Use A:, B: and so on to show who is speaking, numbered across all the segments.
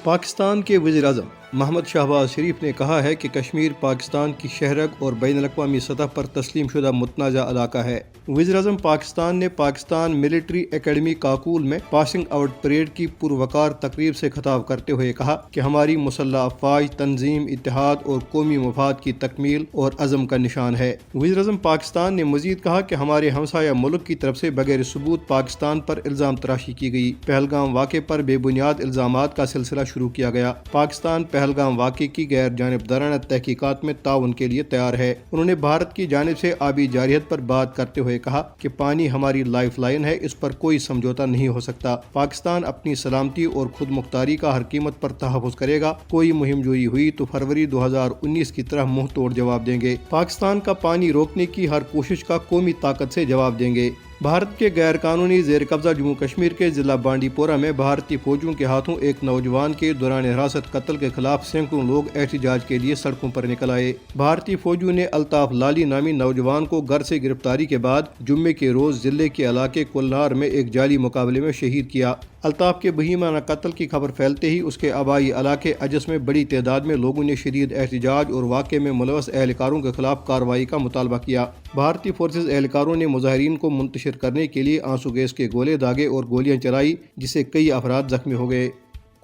A: پاکستان کے وزیر اعظم محمد شہباز شریف نے کہا ہے کہ کشمیر پاکستان کی شہرک اور بین الاقوامی سطح پر تسلیم شدہ متنازع علاقہ ہے۔ وزیر اعظم پاکستان نے پاکستان ملٹری اکیڈمی کاکول میں پاسنگ آؤٹ پریڈ کی پروقار تقریب سے خطاب کرتے ہوئے کہا کہ ہماری مسلح افواج تنظیم، اتحاد اور قومی مفاد کی تکمیل اور عزم کا نشان ہے۔ وزیر اعظم پاکستان نے مزید کہا کہ ہمارے ہمسایہ ملک کی طرف سے بغیر ثبوت پاکستان پر الزام تراشی کی گئی۔ پہلگام واقعے پر بے بنیاد الزامات کا سلسلہ شروع کیا گیا۔ پاکستان پہلگام واقعے کی غیر جانبدارانہ تحقیقات میں تعاون کے لیے تیار ہے۔ انہوں نے بھارت کی جانب سے آبی جارحیت پر بات کرتے ہوئے کہا کہ پانی ہماری لائف لائن ہے، اس پر کوئی سمجھوتہ نہیں ہو سکتا۔ پاکستان اپنی سلامتی اور خود مختاری کا ہر قیمت پر تحفظ کرے گا۔ کوئی مہم جوئی ہوئی تو فروری 2019 کی طرح منہ توڑ جواب دیں گے۔ پاکستان کا پانی روکنے کی ہر کوشش کا قومی طاقت سے جواب دیں گے۔ بھارت کے غیر قانونی زیر قبضہ جموں کشمیر کے ضلع بانڈی پورہ میں بھارتی فوجیوں کے ہاتھوں ایک نوجوان کے دوران حراست قتل کے خلاف سینکڑوں لوگ احتجاج کے لیے سڑکوں پر نکل آئے۔ بھارتی فوجیوں نے الطاف لالی نامی نوجوان کو گھر سے گرفتاری کے بعد جمعے کے روز ضلع کے علاقے کولنار میں ایک جعلی مقابلے میں شہید کیا۔ الطاف کے بہیمانہ قتل کی خبر پھیلتے ہی اس کے آبائی علاقے اجس میں بڑی تعداد میں لوگوں نے شدید احتجاج اور واقعے میں ملوث اہلکاروں کے خلاف کارروائی کا مطالبہ کیا۔ بھارتی فورسز اہلکاروں نے مظاہرین کو منتشر کرنے کے لیے آنسو گیس کے گولے داغے اور گولیاں چلائی، جس سے کئی افراد زخمی ہو گئے۔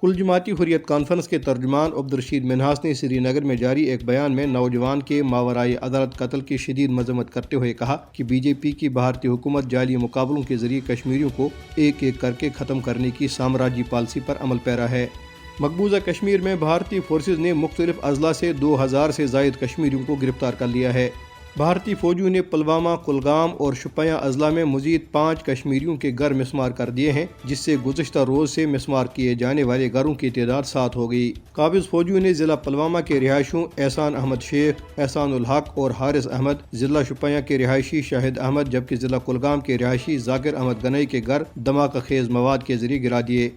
A: کل جماعتی حریت کانفرنس کے ترجمان عبدالرشید منہاس نے سری نگر میں جاری ایک بیان میں نوجوان کے ماورائے عدالت قتل کی شدید مذمت کرتے ہوئے کہا کہ بی جے پی کی بھارتی حکومت جعلی مقابلوں کے ذریعے کشمیریوں کو ایک ایک کر کے ختم کرنے کی سامراجی پالیسی پر عمل پیرا ہے۔ مقبوضہ کشمیر میں بھارتی فورسز نے مختلف اضلاع سے 2000 سے زائد کشمیریوں کو گرفتار کر لیا ہے۔ بھارتی فوجیوں نے پلوامہ، کلگام اور شوپیاں اضلاع میں مزید 5 کشمیریوں کے گھر مسمار کر دیے ہیں، جس سے گزشتہ روز سے مسمار کیے جانے والے گھروں کی تعداد 7 ہو گئی۔ قابض فوجیوں نے ضلع پلوامہ کے رہائشیوں احسان احمد شیخ، احسان الحق اور حارث احمد، ضلع شوپیاں کے رہائشی شاہد احمد، جبکہ ضلع کلگام کے رہائشی ذاکر احمد گنئی کے گھر دھماکہ خیز مواد کے ذریعے گرا دیے۔